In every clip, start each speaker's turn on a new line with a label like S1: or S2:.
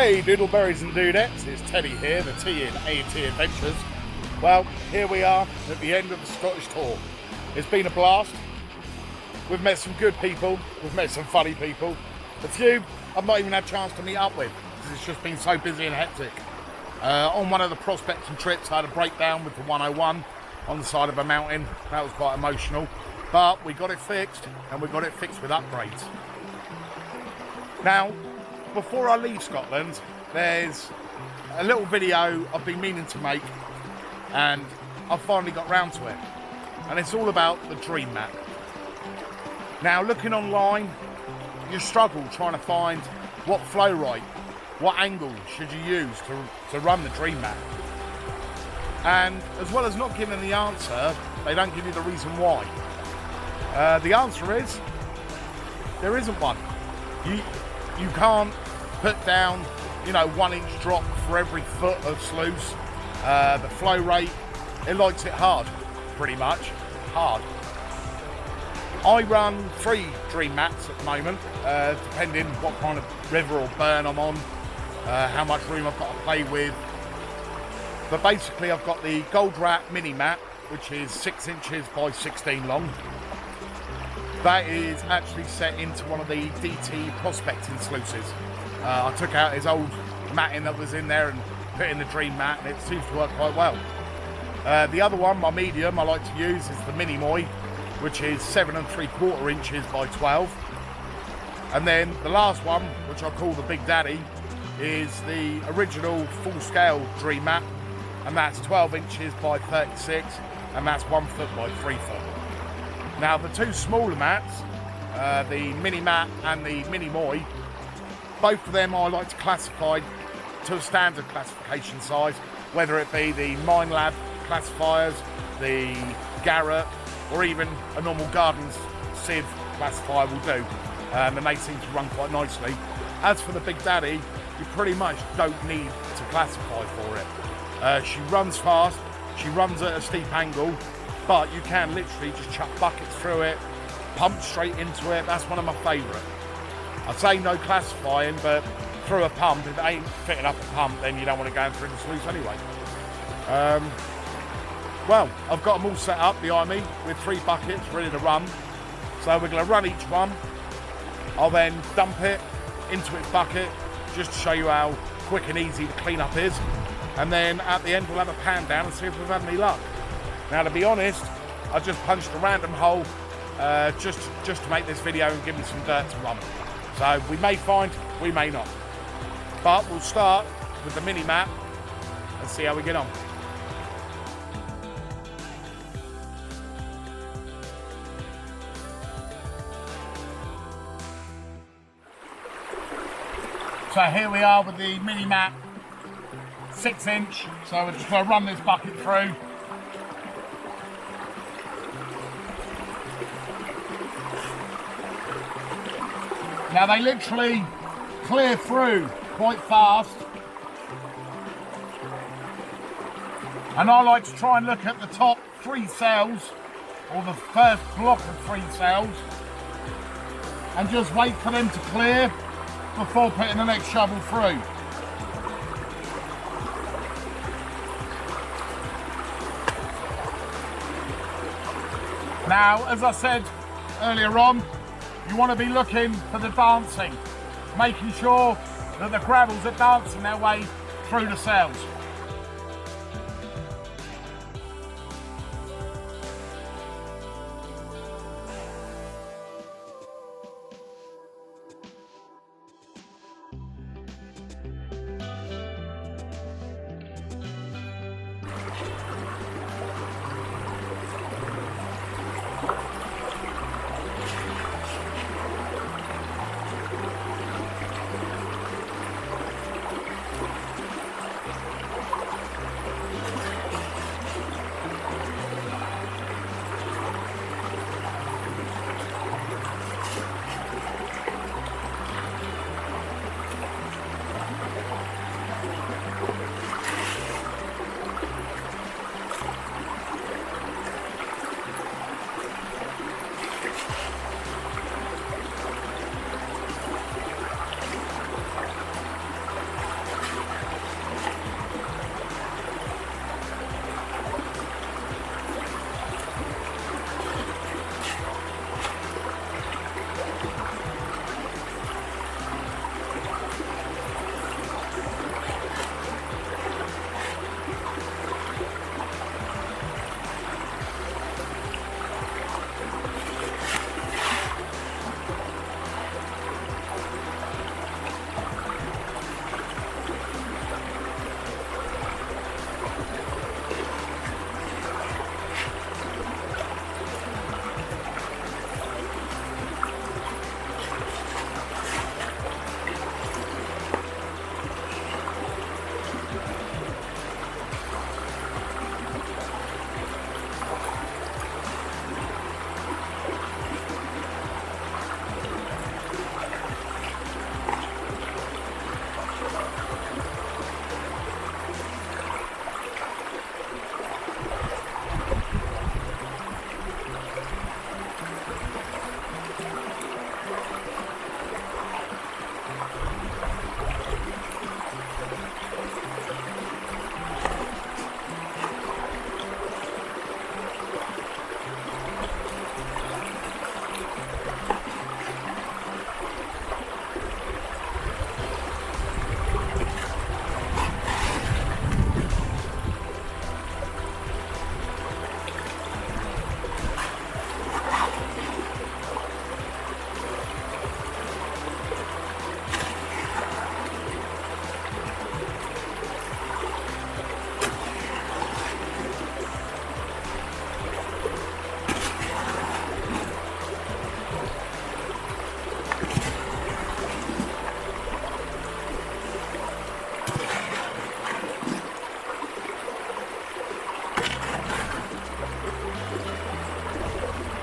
S1: Hey doodleberries and dudettes, it's Teddy here, the T in A&T Adventures. Well, here we are at the end of the Scottish tour. It's been a blast. We've met some good people, we've met some funny people. A few I've not even had a chance to meet up with because it's just been so busy and hectic. On one of the prospecting trips I had a breakdown with the 101 on the side of a mountain. That was quite emotional, but we got it fixed, and we got it fixed with upgrades. Now, before I leave Scotland, there's a little video I've been meaning to make, and I've finally got round to it. And it's all about the dreammat. Now, looking online, you struggle trying to find what flow rate, what angle should you use to run the dreammat. And as well as not giving the answer, they don't give you the reason why. The answer is, there isn't one. You can't put down, 1 inch drop for every foot of sluice. The flow rate, it likes it hard, pretty much, hard. I run 3 dream mats at the moment, depending what kind of river or burn I'm on, how much room I've got to play with. But basically I've got the Gold Rat mini mat, which is 6 inches by 16 long. That is actually set into one of the DT prospecting sluices. I took out his old matting that was in there and put in the dream mat, and it seems to work quite well. The other one, my medium, I like to use is the minimoy, which is 7 3/4 inches by 12. And then the last one, which I call the Big Daddy, is the original full-scale dream mat, and that's 12 inches by 36, and that's 1 foot by 3 foot. Now, the 2 smaller mats, the mini mat and the minimoy, both of them I like to classify to a standard classification size, whether it be the Minelab classifiers, the Garrett, or even a normal garden sieve classifier will do. And they seem to run quite nicely. As for the Big Daddy, you pretty much don't need to classify for it. She runs fast, she runs at a steep angle, but you can literally just chuck buckets through it, pump straight into it. That's one of my favourite. I say no classifying, but through a pump, if it ain't fitting up a pump, then you don't want to go through the sluice anyway. Well, I've got them all set up behind me with 3 buckets ready to run. So we're going to run each one. I'll then dump it into its bucket just to show you how quick and easy the cleanup is. And then at the end, we'll have a pan down and see if we've had any luck. Now, to be honest, I just punched a random hole just to make this video and give me some dirt to run. So we may find, we may not. But we'll start with the mini mat and see how we get on. So here we are with the mini mat, 6 inch. So we're just going to run this bucket through. Now they literally clear through quite fast. And I like to try and look at the top 3 cells, or the first block of 3 cells, and just wait for them to clear before putting the next shovel through. Now, as I said earlier on, you want to be looking for the dancing, making sure that the gravels are dancing their way through the cells.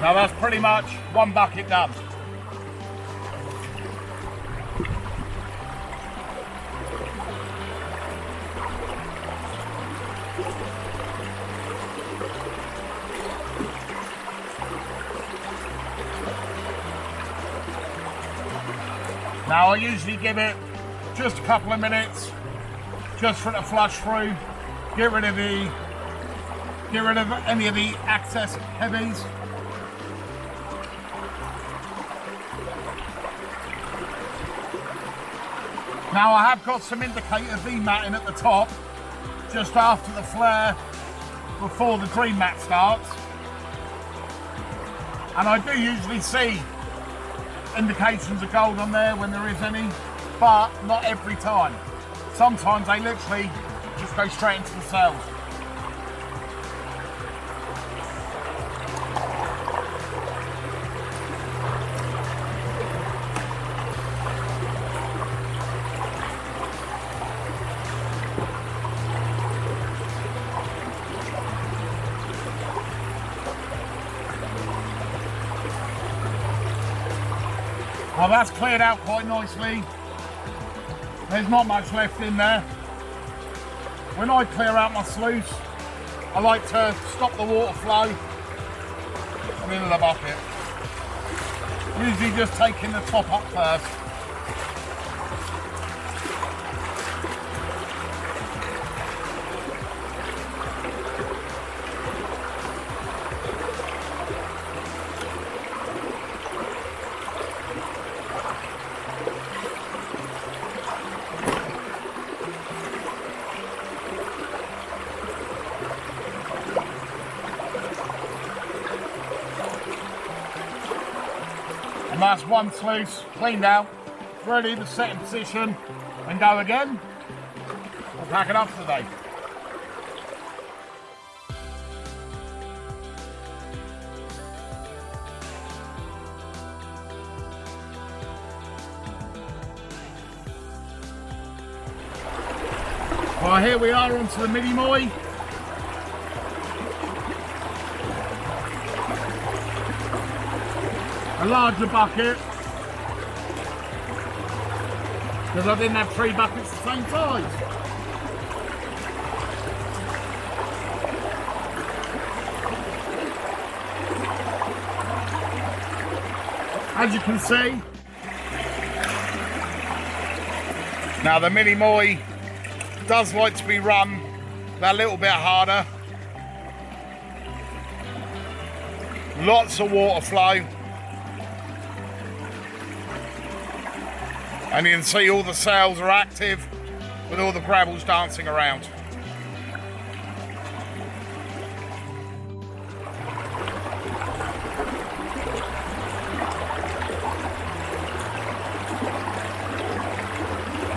S1: Now that's pretty much one bucket done. Now I usually give it just a couple of minutes just for it to flush through, get rid of any of the excess heavies. Now I have got some indicator V-matting at the top just after the flare before the dream mat starts, and I do usually see indications of gold on there when there is any, but not every time. Sometimes they literally just go straight into the cells. Well, that's cleared out quite nicely. There's not much left in there. When I clear out my sluice, I like to stop the water flow in the bucket. Usually just taking the top up first. And that's one sluice cleaned out, ready to set in position and go again. We'll pack it up today. Well, here we are onto the minimoy. A larger bucket, because I didn't have 3 buckets the same size. As you can see, now the minimoy does like to be run that little bit harder. Lots of water flow. And you can see all the sails are active with all the gravels dancing around.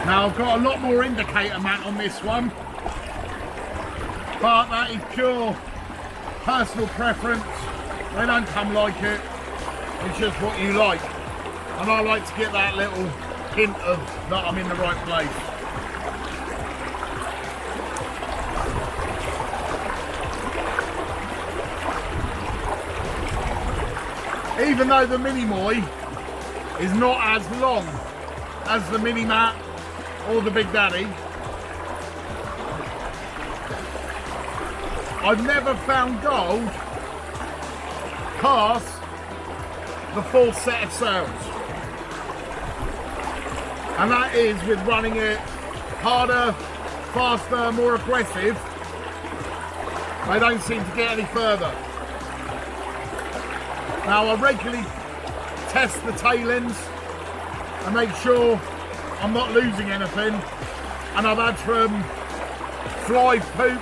S1: Now I've got a lot more indicator mat on this one, but that is pure personal preference. They don't come like it, it's just what you like. And I like to get that little hint of that I'm in the right place. Even though the minimoy is not as long as the mini mat or the Big Daddy, I've never found gold past the full set of sails. And that is with running it harder, faster, more aggressive. They don't seem to get any further. Now I regularly test the tailings and make sure I'm not losing anything. And I've had from fly poop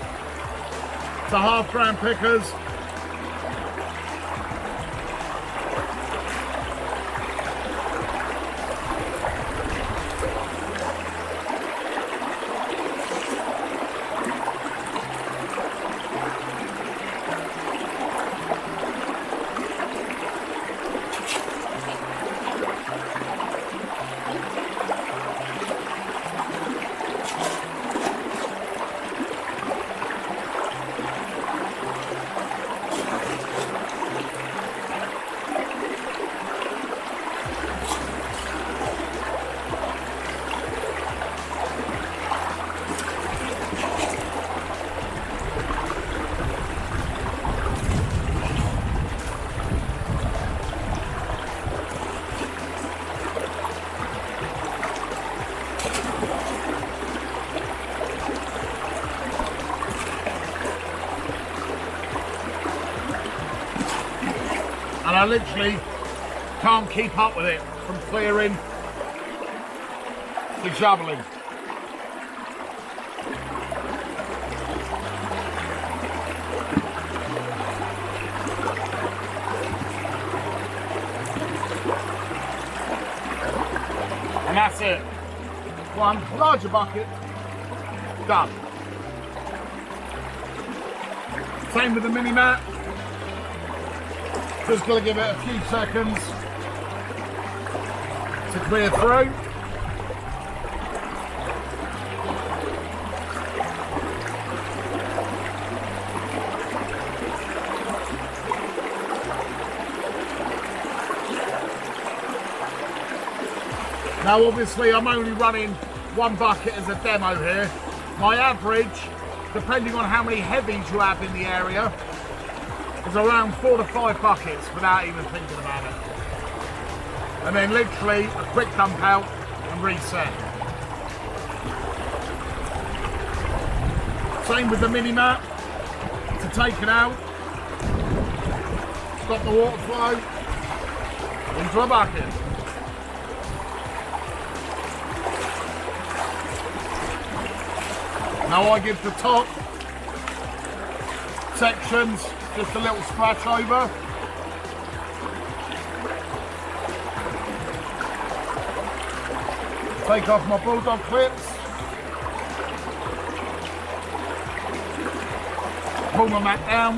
S1: to half-ground pickers. and I literally can't keep up with it from clearing to shoveling. And that's it. One larger bucket, done. Same with the mini mat. Just going to give it a few seconds to clear through. Now obviously I'm only running one bucket as a demo here. My average, depending on how many heavies you have in the area, is around 4 to 5 buckets without even thinking about it. And then literally a quick dump out and reset. Same with the mini mat. To take it out, stop the water flow into a bucket. Now I give the top sections just a little splash over. Take off my bulldog clips. Pull my mat down.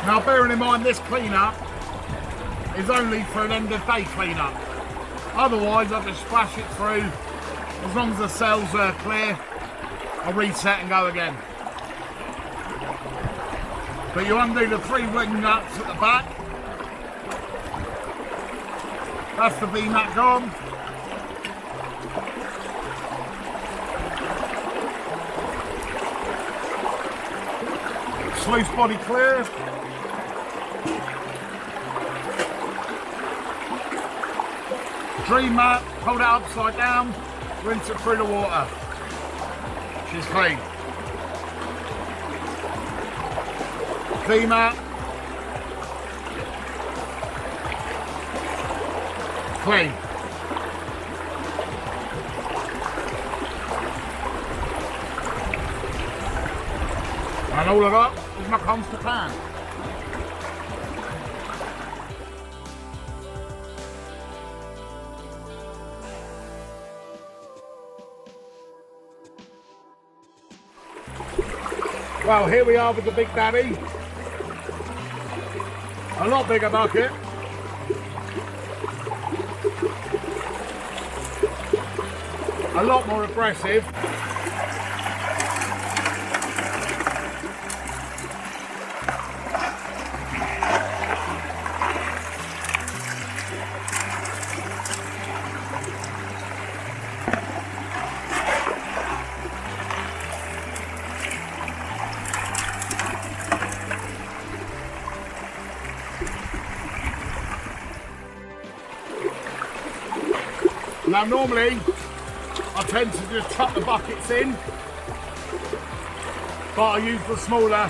S1: Now bearing in mind this cleanup is only for an end of day cleanup. Otherwise I just splash it through. As long as the cells are clear, I'll reset and go again. But you undo the 3 ring nuts at the back. That's the V-mat gone. Sluice body clear. Dream mat, hold it upside down, rinse it through the water. She's clean. V-mat. Clean. And all I got is my constant pan. Well, here we are with the big daddy. A lot bigger bucket. A lot more aggressive. Now normally I tend to just chuck the buckets in, but I use the smaller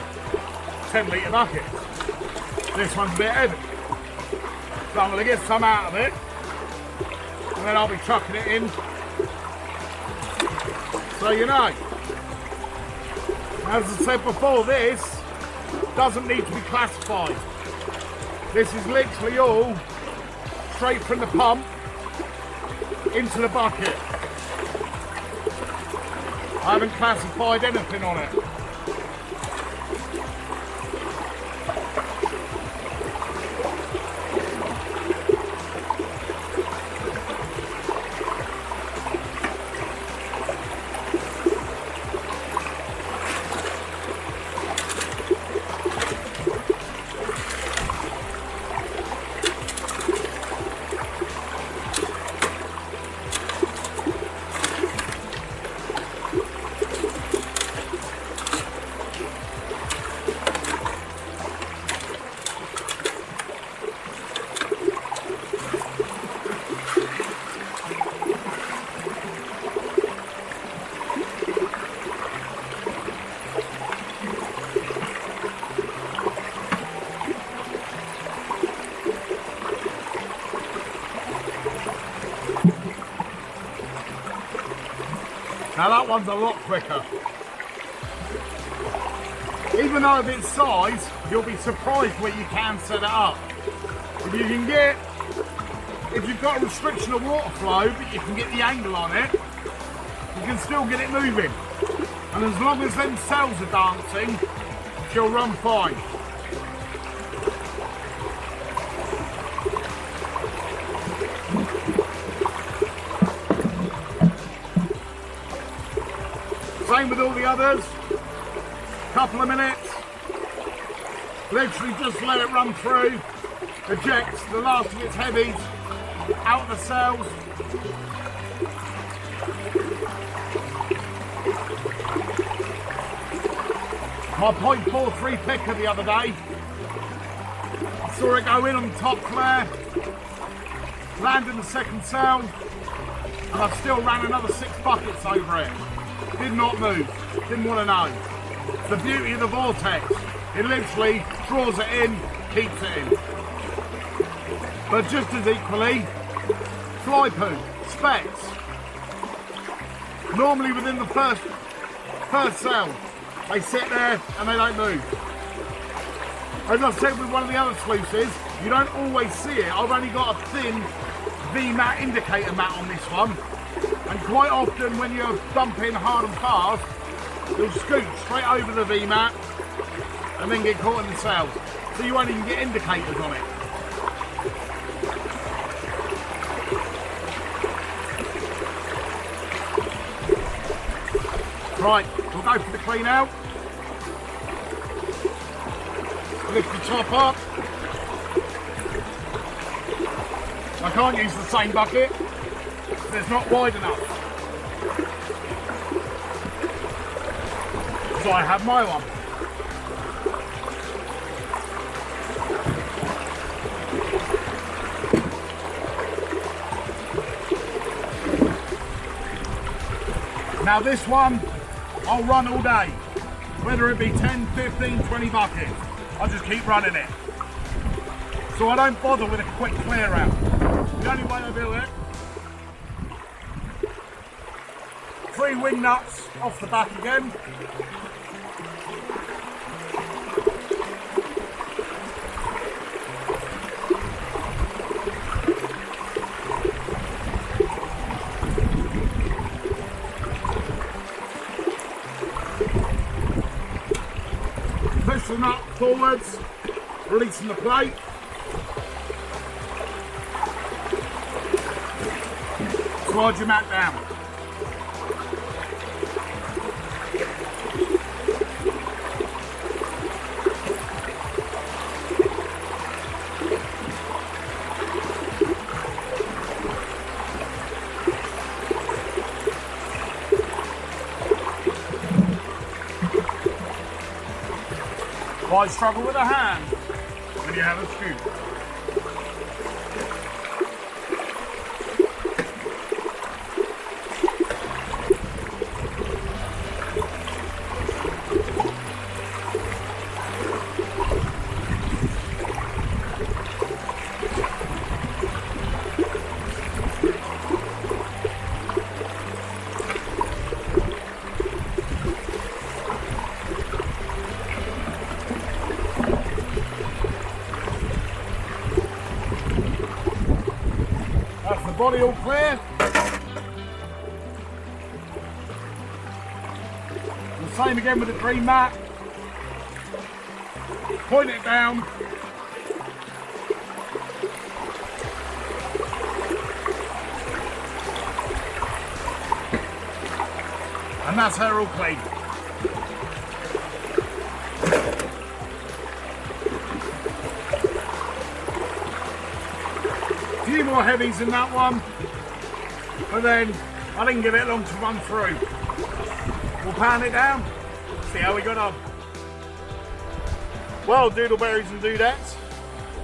S1: 10 litre buckets. This one's a bit heavy, so I'm going to get some out of it and then I'll be chucking it in, so you know. As I said before, this doesn't need to be classified. This is literally all straight from the pump into the bucket. I haven't classified anything on it. Now that one's a lot quicker. Even though of its size, you'll be surprised where you can set it up. If you've got a restriction of water flow, but you can get the angle on it, you can still get it moving. And as long as them cells are dancing, she'll run fine. Same with all the others. Couple of minutes. Literally just let it run through. Ejects the last of its heavies out of the cells. My .43 picker the other day. I saw it go in on the top flare, land in the second cell, and I still ran another 6 buckets over it. Did not move, didn't want to know. It's the beauty of the vortex. It literally draws it in, keeps it in. But just as equally, fly poo, specks. Normally within the first cell, they sit there and they don't move. As I said with one of the other sluices, you don't always see it. I've only got a thin V-mat indicator mat on this one. And quite often when you're dumping hard and fast, you'll scoot straight over the V-mat and then get caught in the cells. So you won't even get indicators on it. Right, we'll go for the clean out. Lift the top up. I can't use the same bucket. It's not wide enough. So I have my one. Now this one, I'll run all day. Whether it be 10, 15, 20 buckets. I'll just keep running it. So I don't bother with a quick clear out. The only way I do it, 3 wing nuts off the back again. Push the nut forwards, releasing the plate. Slide your mat down. Why struggle with a hand when you have a scoop? Body all clear. The same again with the dream mat. Point it down. And that's her all clean. Few more heavies in that one, but then I didn't give it long to run through. We'll pan it down, see how we got on. Well, doodleberries and dudettes,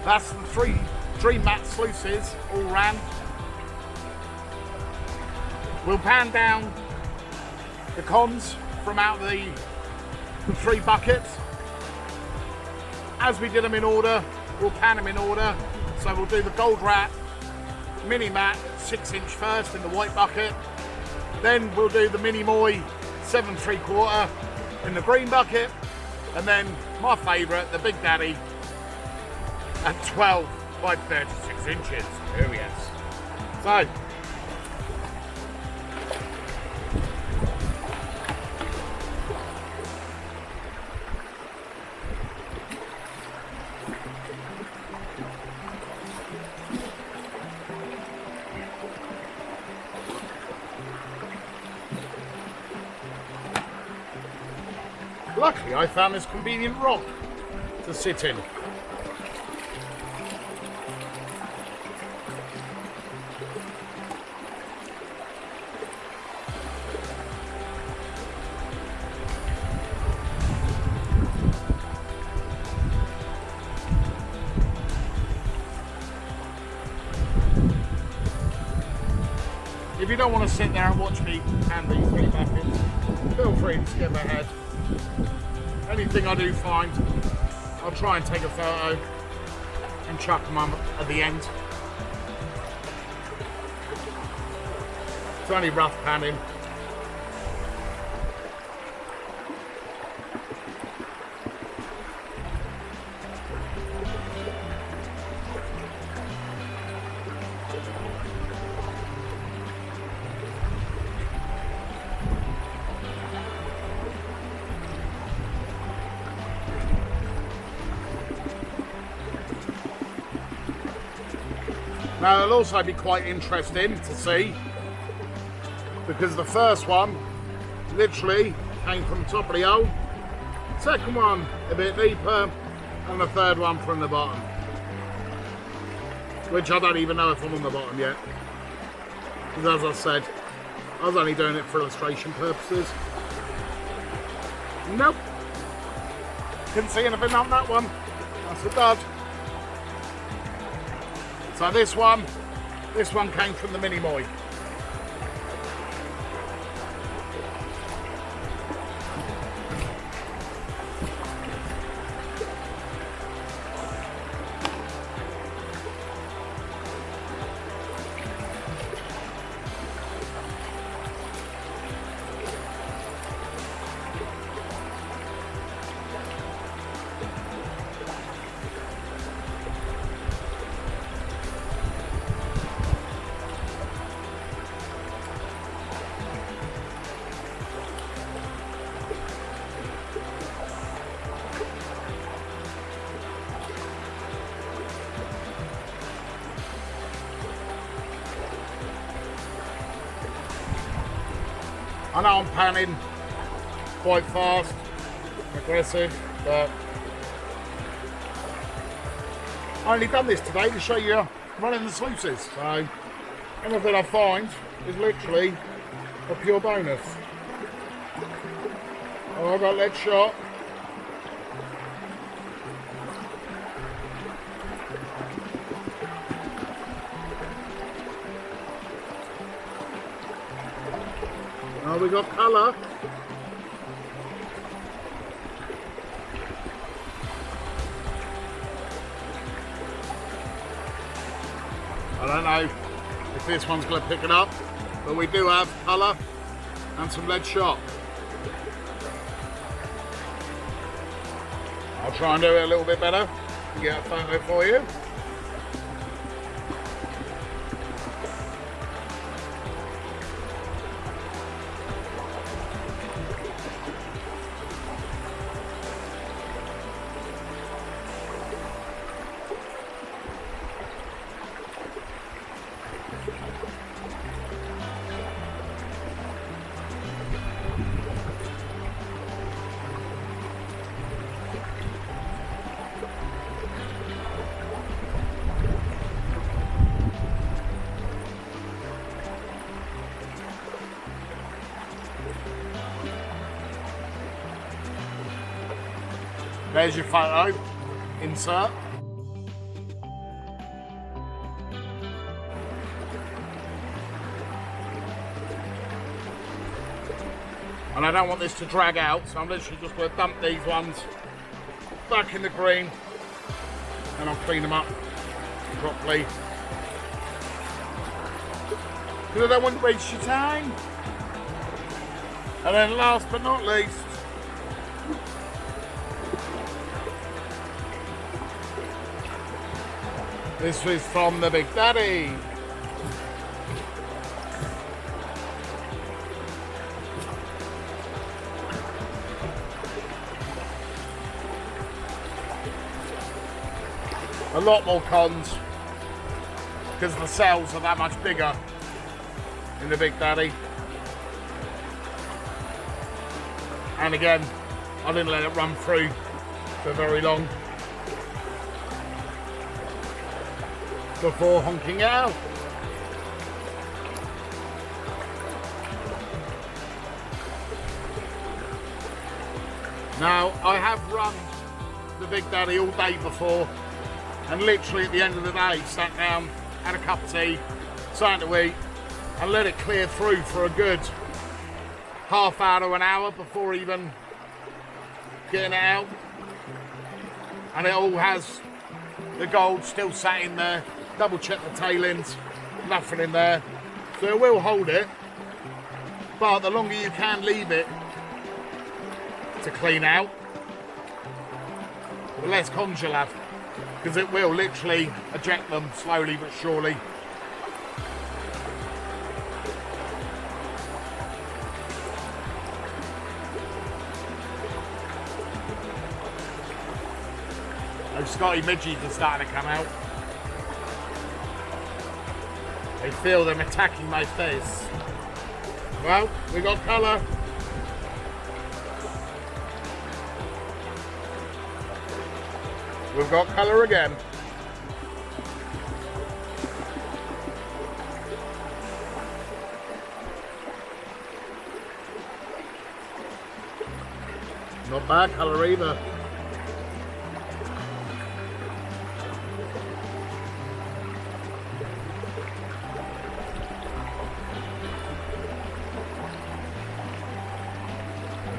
S1: that's the 3 dream mat sluices all ran. We'll pan down the cons from out the 3 buckets. As we did them in order, we'll pan them in order. So we'll do the gold rat mini mat 6-inch first in the white bucket, Then we'll do the minimoy 7 3/4 in the green bucket, and then my favourite, the Big Daddy, at 12 by 36 inches. Here he is. So, luckily I found this convenient rock to sit in. If you don't want to sit there and watch me hand these 3 buckets, feel free to skip ahead. Anything I do find, I'll try and take a photo and chuck them on at the end. It's only rough panning. Now it'll also be quite interesting to see, because the first one literally came from the top of the hole, second one a bit deeper, and the third one from the bottom, which I don't even know if I'm on the bottom yet, because as I said, I was only doing it for illustration purposes. Nope, couldn't see anything on that one. That's a dud. So this one came from the minimoy. I know I'm panning quite fast, aggressive, but I only done this today to show you running the sluices. So anything I find is literally a pure bonus. Oh, I got lead shot. Oh, we got colour. I don't know if this one's going to pick it up, but we do have colour and some lead shot. I'll try and do it a little bit better and get a photo for you. There's your photo, insert. And I don't want this to drag out, so I'm literally just going to dump these ones back in the green and I'll clean them up properly. Because I don't want to waste your time. And then last but not least, this is from the Big Daddy. A lot more cons because the cells are that much bigger in the Big Daddy. And again, I didn't let it run through for very long before honking it out. Now, I have run the Big Daddy all day before, and literally at the end of the day, sat down, had a cup of tea, something to eat, and let it clear through for a good half hour to an hour before even getting it out. And it all has the gold still sat in there. Double check the tailings, nothing in there. So it will hold it, but the longer you can leave it to clean out, the less cons you'll have, because it will literally eject them slowly but surely. Those Scotty midges are starting to come out. They feel them attacking my face. Well, we got colour. We've got colour again. Not bad colour either.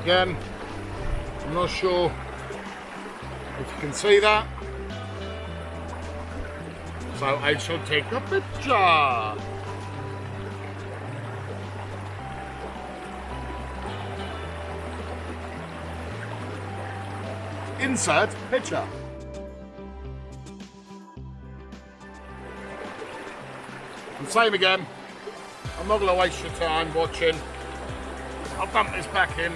S1: Again, I'm not sure if you can see that, so I shall take a picture. Insert picture. And same again, I'm not going to waste your time watching. I'll dump this back in.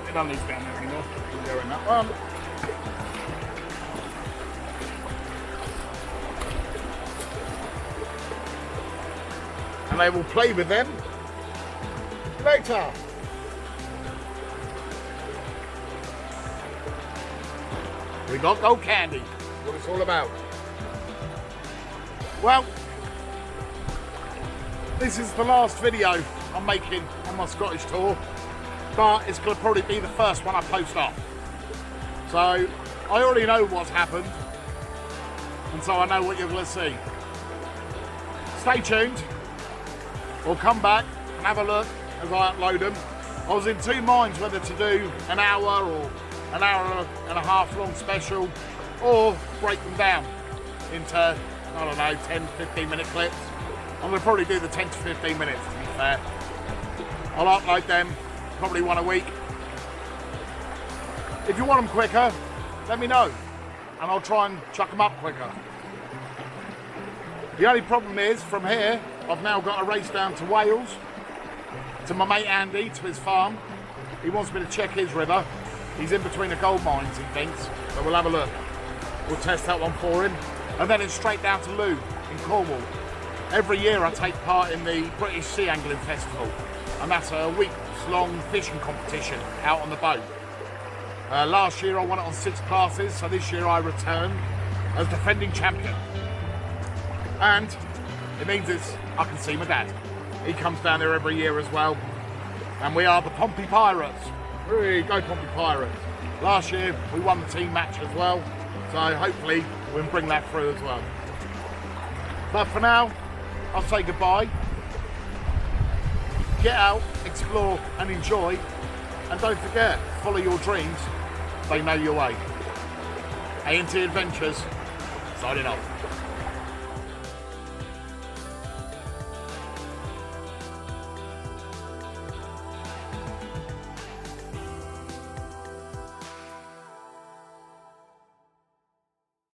S1: It doesn't need to be in there anymore. We'll go in that one. And I will play with them later. We got gold candy. What it's all about. Well, this is the last video I'm making on my Scottish tour, but it's going to probably be the first one I post off. So I already know what's happened, and so I know what you're going to see. Stay tuned. We'll come back and have a look as I upload them. I was in two minds whether to do an hour or an hour and a half long special, or break them down into, I don't know, 10-15 minute clips. I'm going to probably do the 10 to 15 minutes, to be fair. I'll upload them probably one a week. If you want them quicker, let me know, and I'll try and chuck them up quicker. The only problem is, from here, I've now got a race down to Wales, to my mate Andy, to his farm. He wants me to check his river. He's in between the gold mines, he thinks, so we'll have a look. We'll test that one for him. And then it's straight down to Lou in Cornwall. Every year I take part in the British Sea Angling Festival, and that's a weeks-long fishing competition out on the boat. Last year I won it on 6 classes, so this year I return as defending champion. And it means I can see my dad. He comes down there every year as well. And we are the Pompey Pirates. Hey, go Pompey Pirates. Last year we won the team match as well, so hopefully we can bring that through as well. But for now, I'll say goodbye. Get out, explore and enjoy, and don't forget, follow your dreams, they know your way. A&T Adventures, signing off.